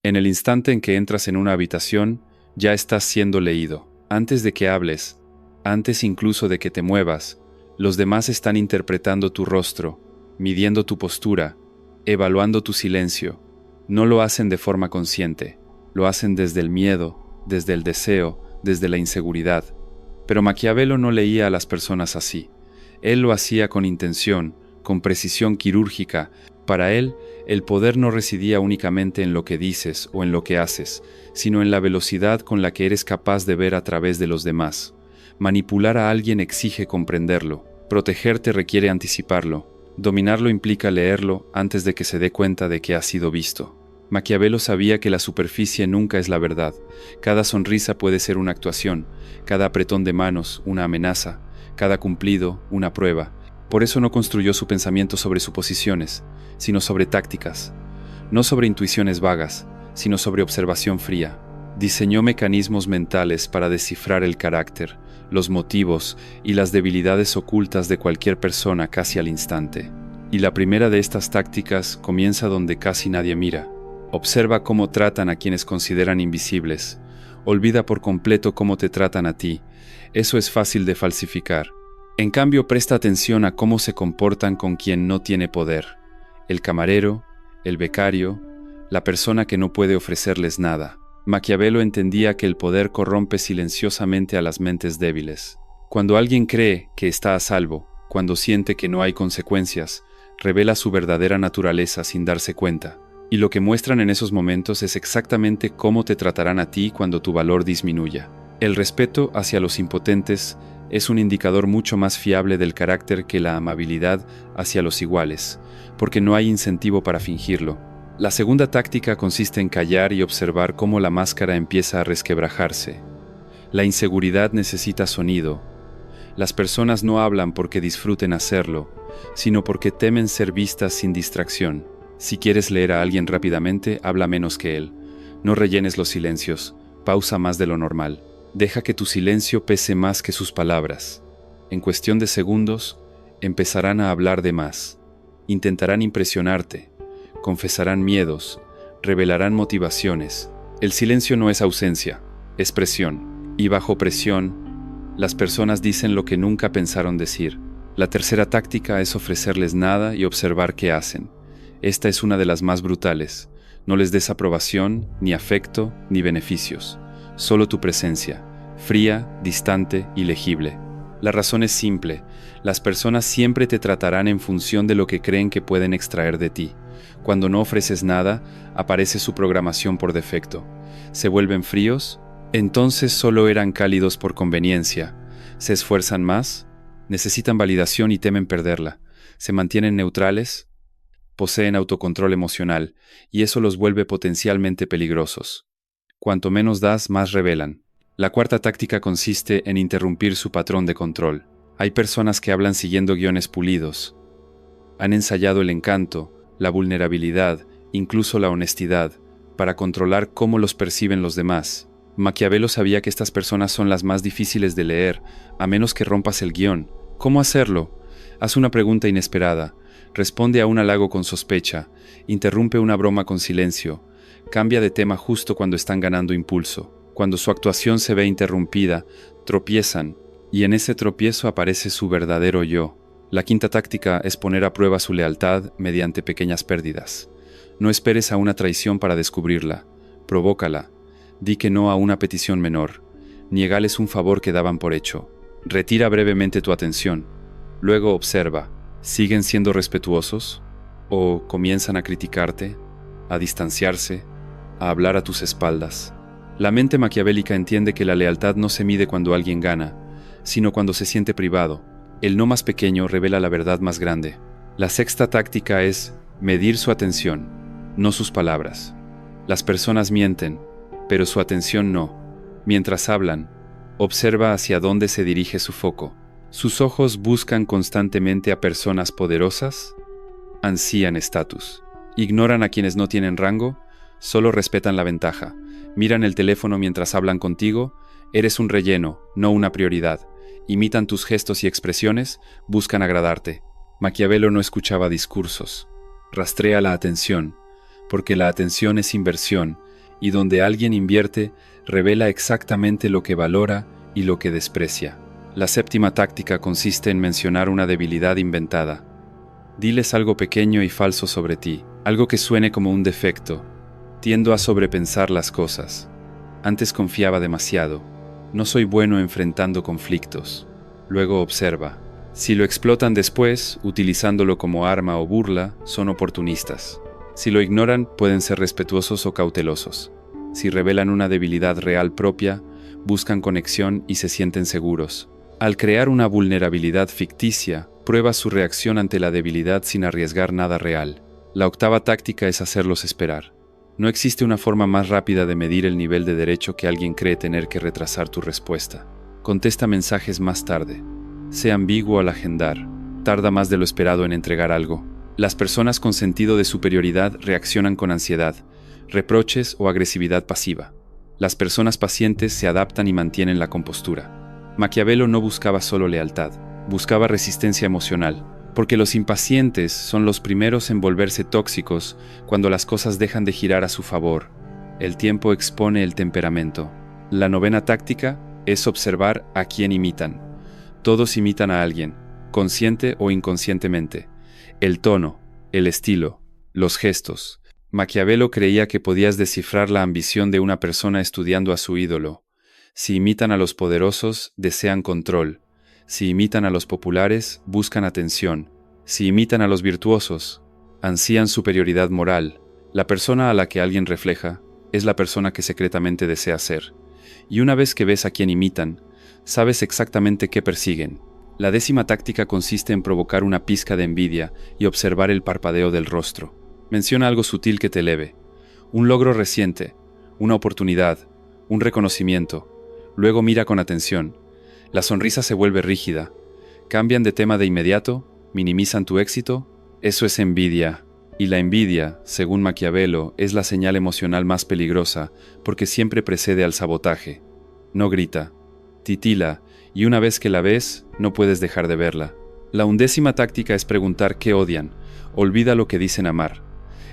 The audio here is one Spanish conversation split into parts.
En el instante en que entras en una habitación, ya estás siendo leído. Antes de que hables, antes incluso de que te muevas, los demás están interpretando tu rostro, midiendo tu postura, evaluando tu silencio. No lo hacen de forma consciente, lo hacen desde el miedo, desde el deseo, desde la inseguridad. Pero Maquiavelo no leía a las personas así. Él lo hacía con intención, con precisión quirúrgica. Para él, el poder no residía únicamente en lo que dices o en lo que haces, sino en la velocidad con la que eres capaz de ver a través de los demás. Manipular a alguien exige comprenderlo, protegerte requiere anticiparlo, dominarlo implica leerlo antes de que se dé cuenta de que ha sido visto. Maquiavelo sabía que la superficie nunca es la verdad. Cada sonrisa puede ser una actuación, cada apretón de manos una amenaza, cada cumplido una prueba. Por eso no construyó su pensamiento sobre suposiciones, sino sobre tácticas, no sobre intuiciones vagas, sino sobre observación fría. Diseñó mecanismos mentales para descifrar el carácter, los motivos y las debilidades ocultas de cualquier persona casi al instante. Y la primera de estas tácticas comienza donde casi nadie mira. Observa cómo tratan a quienes consideran invisibles. Olvida por completo cómo te tratan a ti. Eso es fácil de falsificar. En cambio, presta atención a cómo se comportan con quien no tiene poder. El camarero, el becario, la persona que no puede ofrecerles nada. Maquiavelo entendía que el poder corrompe silenciosamente a las mentes débiles. Cuando alguien cree que está a salvo, cuando siente que no hay consecuencias, revela su verdadera naturaleza sin darse cuenta. Y lo que muestran en esos momentos es exactamente cómo te tratarán a ti cuando tu valor disminuya. El respeto hacia los impotentes es un indicador mucho más fiable del carácter que la amabilidad hacia los iguales, porque no hay incentivo para fingirlo. La segunda táctica consiste en callar y observar cómo la máscara empieza a resquebrajarse. La inseguridad necesita sonido. Las personas no hablan porque disfruten hacerlo, sino porque temen ser vistas sin distracción. Si quieres leer a alguien rápidamente, habla menos que él. No rellenes los silencios, pausa más de lo normal. Deja que tu silencio pese más que sus palabras. En cuestión de segundos, empezarán a hablar de más. Intentarán impresionarte, confesarán miedos, revelarán motivaciones. El silencio no es ausencia, es presión. Y bajo presión, las personas dicen lo que nunca pensaron decir. La tercera táctica es ofrecerles nada y observar qué hacen. Esta es una de las más brutales. No les des aprobación, ni afecto, ni beneficios. Solo tu presencia, fría, distante y legible. La razón es simple. Las personas siempre te tratarán en función de lo que creen que pueden extraer de ti. Cuando no ofreces nada, aparece su programación por defecto. ¿Se vuelven fríos? Entonces solo eran cálidos por conveniencia. ¿Se esfuerzan más? Necesitan validación y temen perderla. ¿Se mantienen neutrales? Poseen autocontrol emocional, y eso los vuelve potencialmente peligrosos. Cuanto menos das, más revelan. La cuarta táctica consiste en interrumpir su patrón de control. Hay personas que hablan siguiendo guiones pulidos. Han ensayado el encanto, la vulnerabilidad, incluso la honestidad, para controlar cómo los perciben los demás. Maquiavelo sabía que estas personas son las más difíciles de leer, a menos que rompas el guión. ¿Cómo hacerlo? Haz una pregunta inesperada. Responde a un halago con sospecha, interrumpe una broma con silencio, cambia de tema justo cuando están ganando impulso. Cuando su actuación se ve interrumpida, tropiezan, y en ese tropiezo aparece su verdadero yo. La quinta táctica es poner a prueba su lealtad mediante pequeñas pérdidas. No esperes a una traición para descubrirla, provócala, di que no a una petición menor, niégales un favor que daban por hecho, retira brevemente tu atención, luego observa. ¿Siguen siendo respetuosos? ¿O comienzan a criticarte, a distanciarse, a hablar a tus espaldas? La mente maquiavélica entiende que la lealtad no se mide cuando alguien gana, sino cuando se siente privado. El no más pequeño revela la verdad más grande. La sexta táctica es medir su atención, no sus palabras. Las personas mienten, pero su atención no. Mientras hablan, observa hacia dónde se dirige su foco. ¿Sus ojos buscan constantemente a personas poderosas? Ansían estatus. ¿Ignoran a quienes no tienen rango? Solo respetan la ventaja. ¿Miran el teléfono mientras hablan contigo? Eres un relleno, no una prioridad. ¿Imitan tus gestos y expresiones? Buscan agradarte. Maquiavelo no escuchaba discursos. Rastrea la atención, porque la atención es inversión, y donde alguien invierte, revela exactamente lo que valora y lo que desprecia. La séptima táctica consiste en mencionar una debilidad inventada. Diles algo pequeño y falso sobre ti, algo que suene como un defecto. Tiendo a sobrepensar las cosas. Antes confiaba demasiado. No soy bueno enfrentando conflictos. Luego observa. Si lo explotan después, utilizándolo como arma o burla, son oportunistas. Si lo ignoran, pueden ser respetuosos o cautelosos. Si revelan una debilidad real propia, buscan conexión y se sienten seguros. Al crear una vulnerabilidad ficticia, prueba su reacción ante la debilidad sin arriesgar nada real. La octava táctica es hacerlos esperar. No existe una forma más rápida de medir el nivel de derecho que alguien cree tener que retrasar tu respuesta. Contesta mensajes más tarde. Sé ambiguo al agendar. Tarda más de lo esperado en entregar algo. Las personas con sentido de superioridad reaccionan con ansiedad, reproches o agresividad pasiva. Las personas pacientes se adaptan y mantienen la compostura. Maquiavelo no buscaba solo lealtad, buscaba resistencia emocional, porque los impacientes son los primeros en volverse tóxicos cuando las cosas dejan de girar a su favor. El tiempo expone el temperamento. La novena táctica es observar a quién imitan. Todos imitan a alguien, consciente o inconscientemente. El tono, el estilo, los gestos. Maquiavelo creía que podías descifrar la ambición de una persona estudiando a su ídolo. Si imitan a los poderosos, desean control. Si imitan a los populares, buscan atención. Si imitan a los virtuosos, ansían superioridad moral. La persona a la que alguien refleja es la persona que secretamente desea ser. Y una vez que ves a quien imitan, sabes exactamente qué persiguen. La décima táctica consiste en provocar una pizca de envidia y observar el parpadeo del rostro. Menciona algo sutil que te eleve. Un logro reciente, una oportunidad, un reconocimiento. Luego mira con atención. La sonrisa se vuelve rígida. Cambian de tema de inmediato, minimizan tu éxito. Eso es envidia. Y la envidia, según Maquiavelo, es la señal emocional más peligrosa porque siempre precede al sabotaje. No grita, titila, y una vez que la ves, no puedes dejar de verla. La undécima táctica es preguntar qué odian. Olvida lo que dicen amar.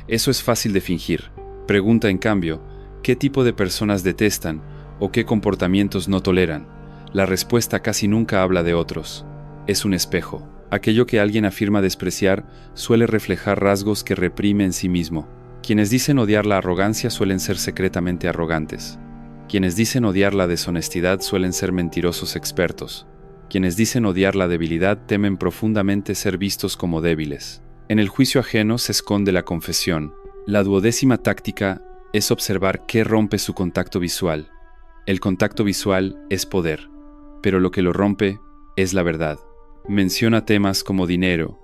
Eso es fácil de fingir. Pregunta, en cambio, qué tipo de personas detestan o qué comportamientos no toleran. La respuesta casi nunca habla de otros. Es un espejo. Aquello que alguien afirma despreciar suele reflejar rasgos que reprime en sí mismo. Quienes dicen odiar la arrogancia suelen ser secretamente arrogantes. Quienes dicen odiar la deshonestidad suelen ser mentirosos expertos. Quienes dicen odiar la debilidad temen profundamente ser vistos como débiles. En el juicio ajeno se esconde la confesión. La duodécima táctica es observar qué rompe su contacto visual. El contacto visual es poder, pero lo que lo rompe es la verdad. Menciona temas como dinero,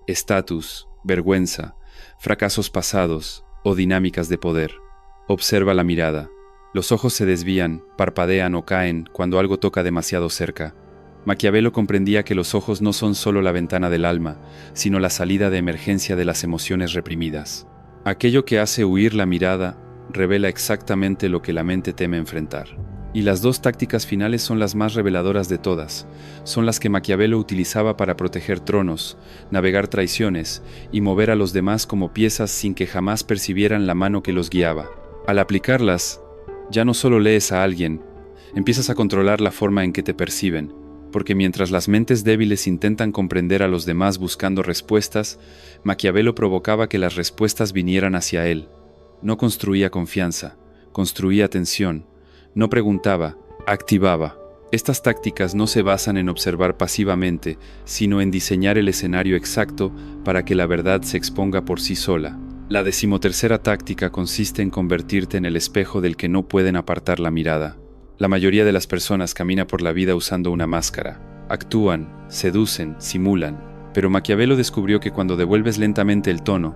estatus, vergüenza, fracasos pasados o dinámicas de poder. Observa la mirada. Los ojos se desvían, parpadean o caen cuando algo toca demasiado cerca. Maquiavelo comprendía que los ojos no son solo la ventana del alma, sino la salida de emergencia de las emociones reprimidas. Aquello que hace huir la mirada revela exactamente lo que la mente teme enfrentar. Y las dos tácticas finales son las más reveladoras de todas. Son las que Maquiavelo utilizaba para proteger tronos, navegar traiciones y mover a los demás como piezas sin que jamás percibieran la mano que los guiaba. Al aplicarlas, ya no solo lees a alguien, empiezas a controlar la forma en que te perciben, porque mientras las mentes débiles intentan comprender a los demás buscando respuestas, Maquiavelo provocaba que las respuestas vinieran hacia él. No construía confianza, construía tensión. No preguntaba, activaba. Estas tácticas no se basan en observar pasivamente, sino en diseñar el escenario exacto para que la verdad se exponga por sí sola. La decimotercera táctica consiste en convertirte en el espejo del que no pueden apartar la mirada. La mayoría de las personas camina por la vida usando una máscara. Actúan, seducen, simulan. Pero Maquiavelo descubrió que cuando devuelves lentamente el tono,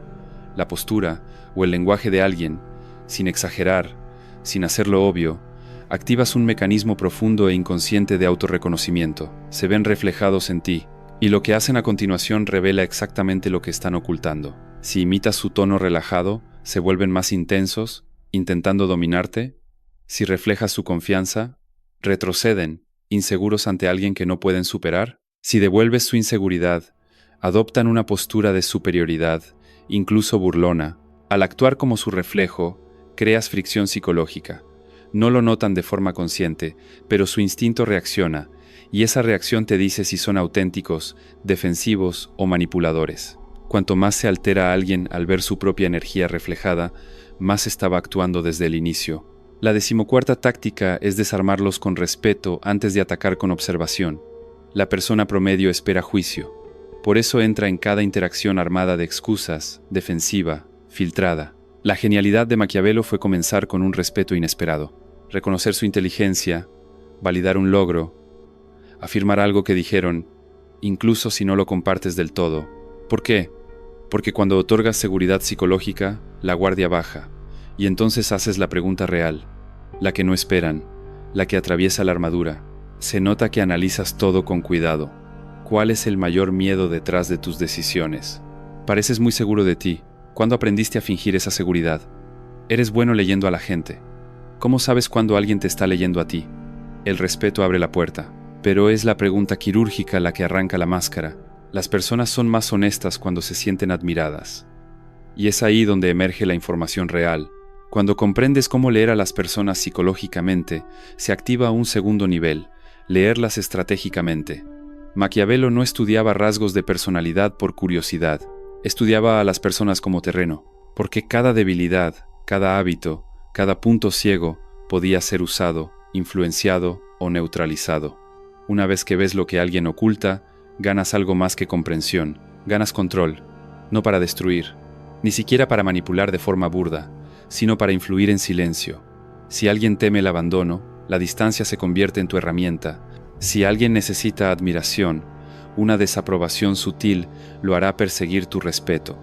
la postura o el lenguaje de alguien, sin exagerar, sin hacerlo obvio, activas un mecanismo profundo e inconsciente de autorreconocimiento. Se ven reflejados en ti, y lo que hacen a continuación revela exactamente lo que están ocultando. Si imitas su tono relajado, se vuelven más intensos, intentando dominarte. Si reflejas su confianza, retroceden, inseguros ante alguien que no pueden superar. Si devuelves su inseguridad, adoptan una postura de superioridad, incluso burlona. Al actuar como su reflejo, Creas fricción psicológica. No lo notan de forma consciente, pero su instinto reacciona, y esa reacción te dice si son auténticos, defensivos o manipuladores. Cuanto más se altera a alguien al ver su propia energía reflejada, más estaba actuando desde el inicio. La 14ª táctica es desarmarlos con respeto antes de atacar con observación. La persona promedio espera juicio. Por eso entra en cada interacción armada de excusas, defensiva, filtrada. La genialidad de Maquiavelo fue comenzar con un respeto inesperado. Reconocer su inteligencia, validar un logro, afirmar algo que dijeron, incluso si no lo compartes del todo. ¿Por qué? Porque cuando otorgas seguridad psicológica, la guardia baja, y entonces haces la pregunta real, la que no esperan, la que atraviesa la armadura. Se nota que analizas todo con cuidado. ¿Cuál es el mayor miedo detrás de tus decisiones? Pareces muy seguro de ti. ¿Cuándo aprendiste a fingir esa seguridad? Eres bueno leyendo a la gente. ¿Cómo sabes cuándo alguien te está leyendo a ti? El respeto abre la puerta, pero es la pregunta quirúrgica la que arranca la máscara. Las personas son más honestas cuando se sienten admiradas. Y es ahí donde emerge la información real. Cuando comprendes cómo leer a las personas psicológicamente, se activa un segundo nivel, leerlas estratégicamente. Maquiavelo no estudiaba rasgos de personalidad por curiosidad, estudiaba a las personas como terreno, porque cada debilidad, cada hábito, cada punto ciego podía ser usado, influenciado o neutralizado. Una vez que ves lo que alguien oculta, ganas algo más que comprensión, ganas control, no para destruir, ni siquiera para manipular de forma burda, sino para influir en silencio. Si alguien teme el abandono, la distancia se convierte en tu herramienta. Si alguien necesita admiración, una desaprobación sutil lo hará perseguir tu respeto.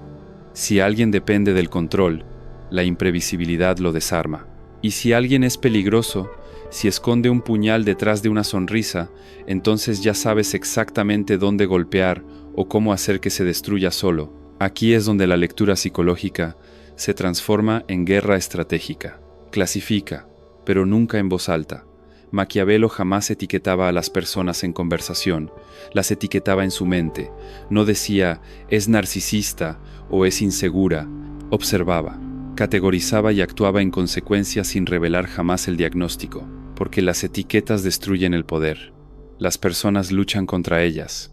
Si alguien depende del control, la imprevisibilidad lo desarma. Y si alguien es peligroso, si esconde un puñal detrás de una sonrisa, entonces ya sabes exactamente dónde golpear o cómo hacer que se destruya solo. Aquí es donde la lectura psicológica se transforma en guerra estratégica. Clasifica, pero nunca en voz alta. Maquiavelo jamás etiquetaba a las personas en conversación, las etiquetaba en su mente. No decía, es narcisista o es insegura. Observaba, categorizaba y actuaba en consecuencia sin revelar jamás el diagnóstico, porque las etiquetas destruyen el poder. Las personas luchan contra ellas,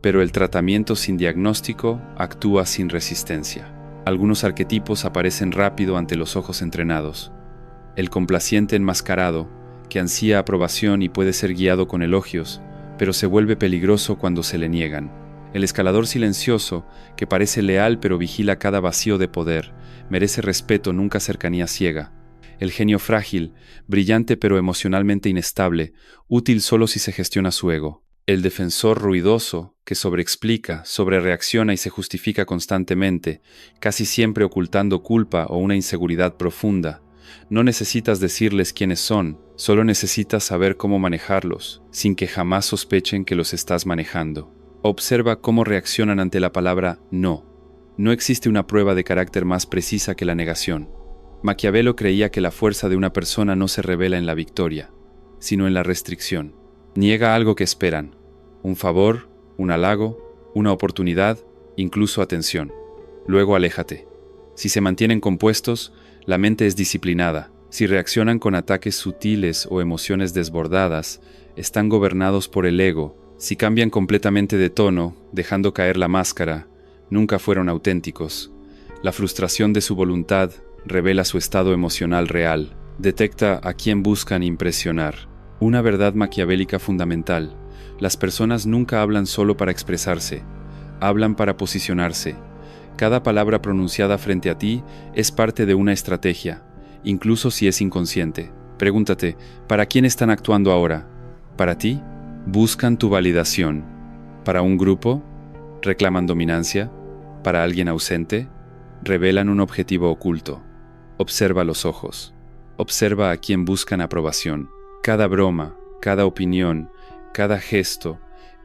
pero el tratamiento sin diagnóstico actúa sin resistencia. Algunos arquetipos aparecen rápido ante los ojos entrenados. El complaciente enmascarado, que ansía aprobación y puede ser guiado con elogios, pero se vuelve peligroso cuando se le niegan. El escalador silencioso, que parece leal pero vigila cada vacío de poder, merece respeto, nunca cercanía ciega. El genio frágil, brillante pero emocionalmente inestable, útil solo si se gestiona su ego. El defensor ruidoso, que sobreexplica, sobrereacciona y se justifica constantemente, casi siempre ocultando culpa o una inseguridad profunda. No necesitas decirles quiénes son, solo necesitas saber cómo manejarlos, sin que jamás sospechen que los estás manejando. Observa cómo reaccionan ante la palabra no. No existe una prueba de carácter más precisa que la negación. Maquiavelo creía que la fuerza de una persona no se revela en la victoria, sino en la restricción. Niega algo que esperan, un favor, un halago, una oportunidad, incluso atención. Luego aléjate. Si se mantienen compuestos, la mente es disciplinada. Si reaccionan con ataques sutiles o emociones desbordadas, están gobernados por el ego. Si cambian completamente de tono, dejando caer la máscara, nunca fueron auténticos. La frustración de su voluntad revela su estado emocional real. Detecta a quién buscan impresionar. Una verdad maquiavélica fundamental. Las personas nunca hablan solo para expresarse, hablan para posicionarse. Cada palabra pronunciada frente a ti es parte de una estrategia, incluso si es inconsciente. Pregúntate, ¿para quién están actuando ahora? ¿Para ti? Buscan tu validación. ¿Para un grupo? ¿Reclaman dominancia? ¿Para alguien ausente? Revelan un objetivo oculto. Observa los ojos. Observa a quién buscan aprobación. Cada broma, cada opinión, cada gesto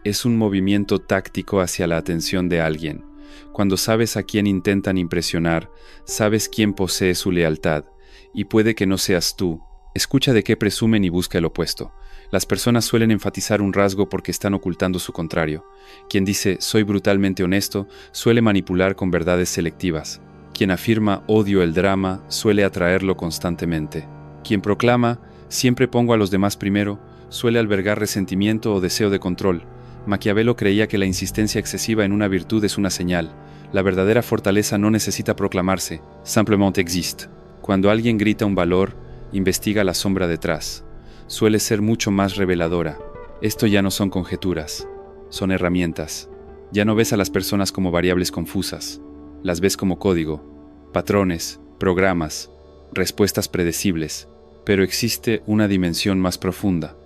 es un movimiento táctico hacia la atención de alguien. Cuando sabes a quién intentan impresionar, sabes quién posee su lealtad, y puede que no seas tú. Escucha de qué presumen y busca el opuesto. Las personas suelen enfatizar un rasgo porque están ocultando su contrario. Quien dice, soy brutalmente honesto, suele manipular con verdades selectivas. Quien afirma odio el drama suele atraerlo constantemente. Quien proclama siempre pongo a los demás primero suele albergar resentimiento o deseo de control. Maquiavelo creía que la insistencia excesiva en una virtud es una señal. La verdadera fortaleza no necesita proclamarse, simplement existe. Cuando alguien grita un valor, investiga la sombra detrás. Suele ser mucho más reveladora. Esto ya no son conjeturas, son herramientas. Ya no ves a las personas como variables confusas, las ves como código, patrones, programas, respuestas predecibles. Pero existe una dimensión más profunda,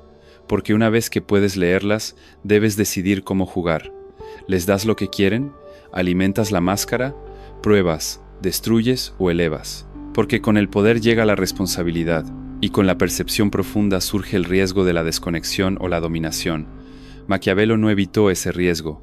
porque una vez que puedes leerlas, debes decidir cómo jugar. ¿Les das lo que quieren? ¿Alimentas la máscara? ¿Pruebas, destruyes o elevas? Porque con el poder llega la responsabilidad, y con la percepción profunda surge el riesgo de la desconexión o la dominación. Maquiavelo no evitó ese riesgo,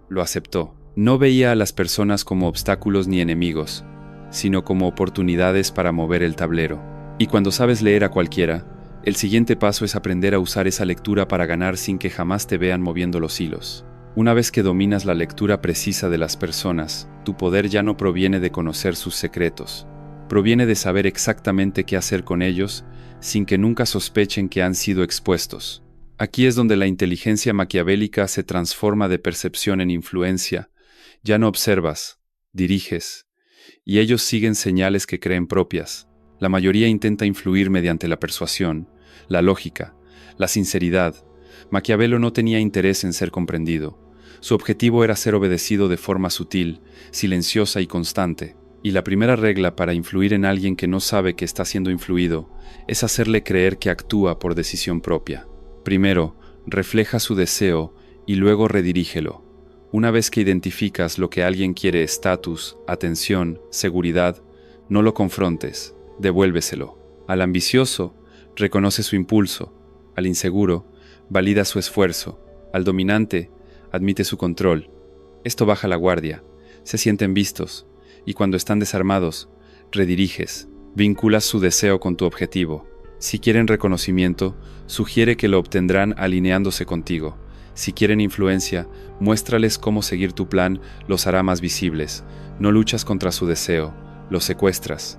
lo aceptó. No veía a las personas como obstáculos ni enemigos, sino como oportunidades para mover el tablero. Y cuando sabes leer a cualquiera, el siguiente paso es aprender a usar esa lectura para ganar sin que jamás te vean moviendo los hilos. Una vez que dominas la lectura precisa de las personas, tu poder ya no proviene de conocer sus secretos. Proviene de saber exactamente qué hacer con ellos sin que nunca sospechen que han sido expuestos. Aquí es donde la inteligencia maquiavélica se transforma de percepción en influencia. Ya no observas, diriges, y ellos siguen señales que creen propias. La mayoría intenta influir mediante la persuasión, la lógica, la sinceridad. Maquiavelo no tenía interés en ser comprendido. Su objetivo era ser obedecido de forma sutil, silenciosa y constante. Y la primera regla para influir en alguien que no sabe que está siendo influido es hacerle creer que actúa por decisión propia. Primero, refleja su deseo y luego redirígelo. Una vez que identificas lo que alguien quiere, estatus, atención, seguridad, no lo confrontes, devuélveselo. Al ambicioso, reconoce su impulso. Al inseguro, valida su esfuerzo. Al dominante, admite su control. Esto baja la guardia, se sienten vistos, y cuando están desarmados, rediriges, vinculas su deseo con tu objetivo. Si quieren reconocimiento, sugiere que lo obtendrán alineándose contigo. Si quieren influencia, muéstrales cómo seguir tu plan, los hará más visibles. No luchas contra su deseo, los secuestras.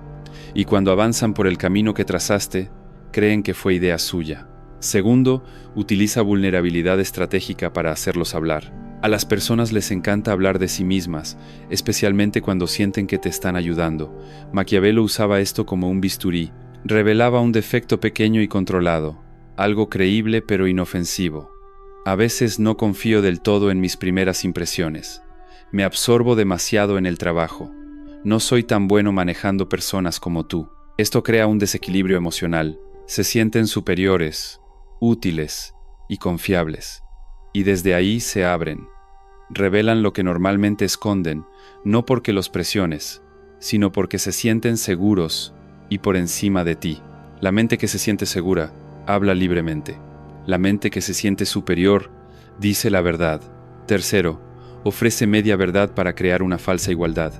Y cuando avanzan por el camino que trazaste, creen que fue idea suya. Segundo, utiliza vulnerabilidad estratégica para hacerlos hablar. A las personas les encanta hablar de sí mismas, especialmente cuando sienten que te están ayudando. Maquiavelo usaba esto como un bisturí. Revelaba un defecto pequeño y controlado, algo creíble pero inofensivo. A veces no confío del todo en mis primeras impresiones. Me absorbo demasiado en el trabajo. No soy tan bueno manejando personas como tú. Esto crea un desequilibrio emocional. Se sienten superiores, útiles y confiables. Y desde ahí se abren. Revelan lo que normalmente esconden, no porque los presiones, sino porque se sienten seguros y por encima de ti. La mente que se siente segura habla libremente. La mente que se siente superior dice la verdad. Tercero, ofrece media verdad para crear una falsa igualdad.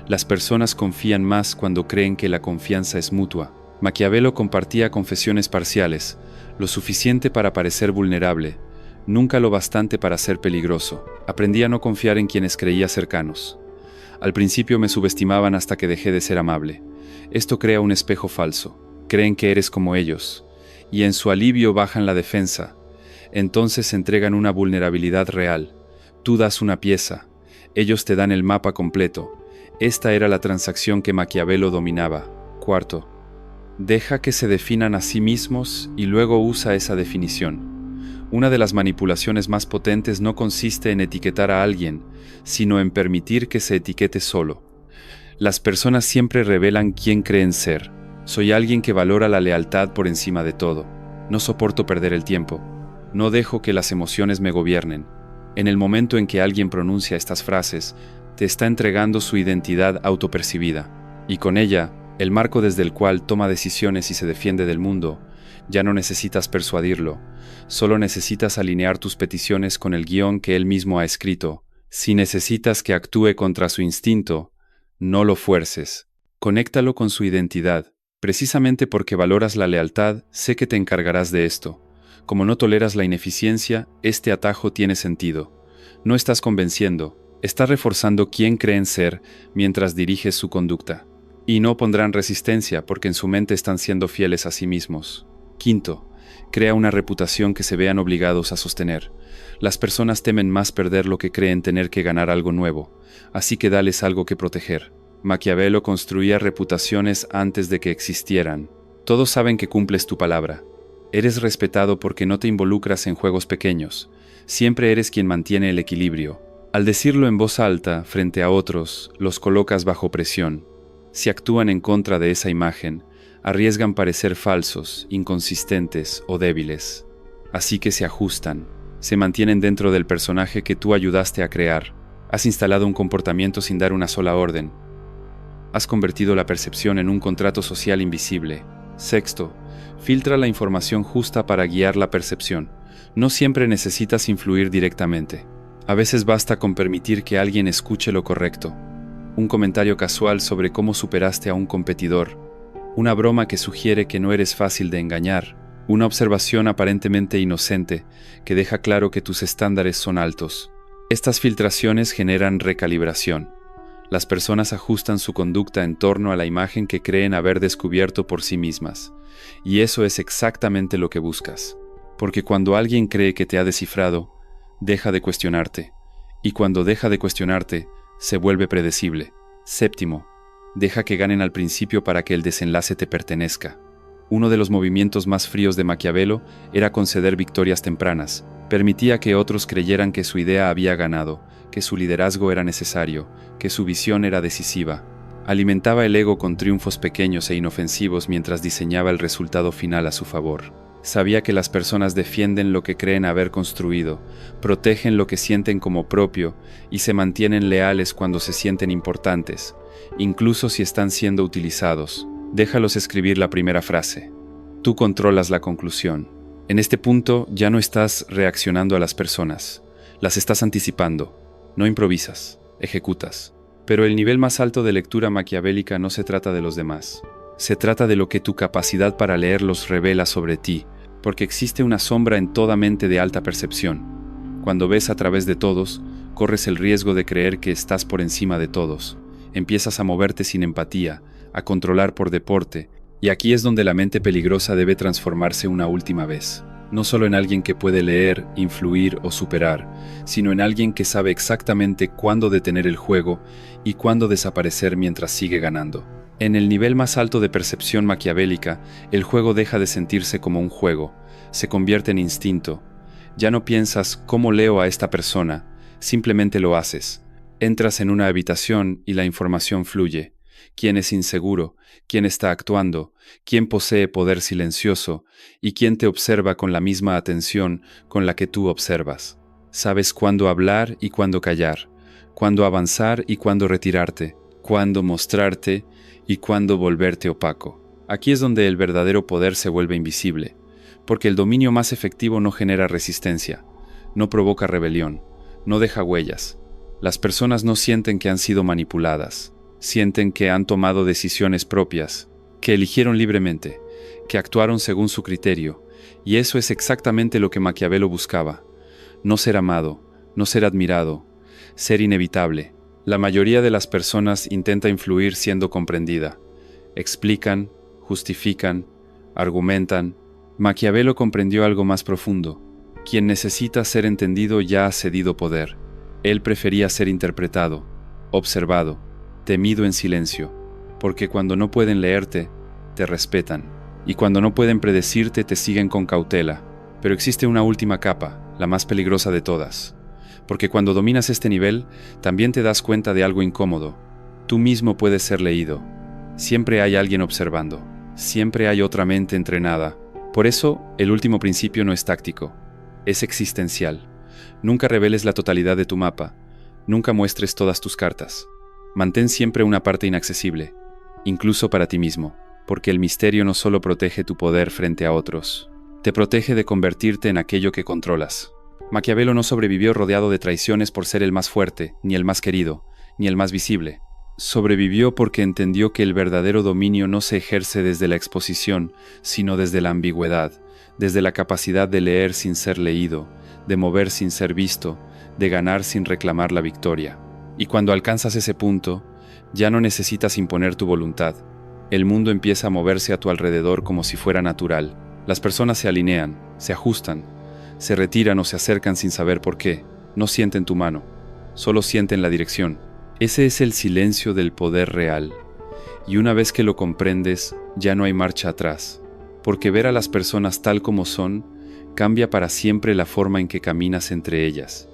Las personas confían más cuando creen que la confianza es mutua. Maquiavelo compartía confesiones parciales, lo suficiente para parecer vulnerable, nunca lo bastante para ser peligroso. Aprendí a no confiar en quienes creía cercanos. Al principio me subestimaban hasta que dejé de ser amable. Esto crea un espejo falso. Creen que eres como ellos, y en su alivio bajan la defensa. Entonces entregan una vulnerabilidad real. Tú das una pieza, ellos te dan el mapa completo. Esta era la transacción que Maquiavelo dominaba. Cuarto, deja que se definan a sí mismos y luego usa esa definición. Una de las manipulaciones más potentes no consiste en etiquetar a alguien, sino en permitir que se etiquete solo. Las personas siempre revelan quién creen ser. Soy alguien que valora la lealtad por encima de todo. No soporto perder el tiempo. No dejo que las emociones me gobiernen. En el momento en que alguien pronuncia estas frases, te está entregando su identidad autopercibida. Y con ella, el marco desde el cual toma decisiones y se defiende del mundo. Ya no necesitas persuadirlo, solo necesitas alinear tus peticiones con el guión que él mismo ha escrito. Si necesitas que actúe contra su instinto, no lo fuerces. Conéctalo con su identidad. Precisamente porque valoras la lealtad, sé que te encargarás de esto. Como no toleras la ineficiencia, este atajo tiene sentido. No estás convenciendo, Está reforzando quién creen ser mientras diriges su conducta. Y no pondrán resistencia porque en su mente están siendo fieles a sí mismos. Quinto, crea una reputación que se vean obligados a sostener. Las personas temen más perder lo que creen tener que ganar algo nuevo, así que dales algo que proteger. Maquiavelo construía reputaciones antes de que existieran. Todos saben que cumples tu palabra. Eres respetado porque no te involucras en juegos pequeños. Siempre eres quien mantiene el equilibrio. Al decirlo en voz alta, frente a otros, los colocas bajo presión. Si actúan en contra de esa imagen, arriesgan parecer falsos, inconsistentes o débiles. Así que se ajustan, se mantienen dentro del personaje que tú ayudaste a crear. Has instalado un comportamiento sin dar una sola orden. Has convertido la percepción en un contrato social invisible. Sexto, filtra la información justa para guiar la percepción. No siempre necesitas influir directamente. A veces basta con permitir que alguien escuche lo correcto. Un comentario casual sobre cómo superaste a un competidor. Una broma que sugiere que no eres fácil de engañar. Una observación aparentemente inocente que deja claro que tus estándares son altos. Estas filtraciones generan recalibración. Las personas ajustan su conducta en torno a la imagen que creen haber descubierto por sí mismas. Y eso es exactamente lo que buscas. Porque cuando alguien cree que te ha descifrado, deja de cuestionarte. Y cuando deja de cuestionarte, se vuelve predecible. Séptimo, deja que ganen al principio para que el desenlace te pertenezca. Uno de los movimientos más fríos de Maquiavelo era conceder victorias tempranas. Permitía que otros creyeran que su idea había ganado, que su liderazgo era necesario, que su visión era decisiva. Alimentaba el ego con triunfos pequeños e inofensivos mientras diseñaba el resultado final a su favor. Sabía que las personas defienden lo que creen haber construido, protegen lo que sienten como propio y se mantienen leales cuando se sienten importantes, incluso si están siendo utilizados. Déjalos escribir la primera frase. Tú controlas la conclusión. En este punto ya no estás reaccionando a las personas, las estás anticipando. No improvisas, ejecutas. Pero el nivel más alto de lectura maquiavélica no se trata de los demás. Se trata de lo que tu capacidad para leerlos revela sobre ti, porque existe una sombra en toda mente de alta percepción. Cuando ves a través de todos, corres el riesgo de creer que estás por encima de todos. Empiezas a moverte sin empatía, a controlar por deporte, y aquí es donde la mente peligrosa debe transformarse una última vez. No solo en alguien que puede leer, influir o superar, sino en alguien que sabe exactamente cuándo detener el juego y cuándo desaparecer mientras sigue ganando. En el nivel más alto de percepción maquiavélica, el juego deja de sentirse como un juego, se convierte en instinto. Ya no piensas cómo leo a esta persona, simplemente lo haces. Entras en una habitación y la información fluye. Quién es inseguro, quién está actuando, quién posee poder silencioso y quién te observa con la misma atención con la que tú observas. Sabes cuándo hablar y cuándo callar, cuándo avanzar y cuándo retirarte, cuándo mostrarte y cuándo volverte opaco. Aquí es donde el verdadero poder se vuelve invisible, porque el dominio más efectivo no genera resistencia, no provoca rebelión, no deja huellas. Las personas no sienten que han sido manipuladas. Sienten que han tomado decisiones propias, que eligieron libremente, que actuaron según su criterio, y eso es exactamente lo que Maquiavelo buscaba. No ser amado, no ser admirado, ser inevitable. La mayoría de las personas intenta influir siendo comprendida. Explican, justifican, argumentan. Maquiavelo comprendió algo más profundo. Quien necesita ser entendido ya ha cedido poder. Él prefería ser interpretado, observado, temido en silencio, porque cuando no pueden leerte, te respetan, y cuando no pueden predecirte, te siguen con cautela. Pero existe una última capa, la más peligrosa de todas, porque cuando dominas este nivel, también te das cuenta de algo incómodo. Tú mismo puedes ser leído. Siempre hay alguien observando, siempre hay otra mente entrenada. Por eso, el último principio no es táctico, es existencial. Nunca reveles la totalidad de tu mapa, nunca muestres todas tus cartas. Mantén siempre una parte inaccesible, incluso para ti mismo, porque el misterio no solo protege tu poder frente a otros, te protege de convertirte en aquello que controlas. Maquiavelo no sobrevivió rodeado de traiciones por ser el más fuerte, ni el más querido, ni el más visible. Sobrevivió porque entendió que el verdadero dominio no se ejerce desde la exposición, sino desde la ambigüedad, desde la capacidad de leer sin ser leído, de mover sin ser visto, de ganar sin reclamar la victoria. Y cuando alcanzas ese punto, ya no necesitas imponer tu voluntad. El mundo empieza a moverse a tu alrededor como si fuera natural. Las personas se alinean, se ajustan, se retiran o se acercan sin saber por qué. No sienten tu mano, solo sienten la dirección. Ese es el silencio del poder real. Y una vez que lo comprendes, ya no hay marcha atrás. Porque ver a las personas tal como son cambia para siempre la forma en que caminas entre ellas.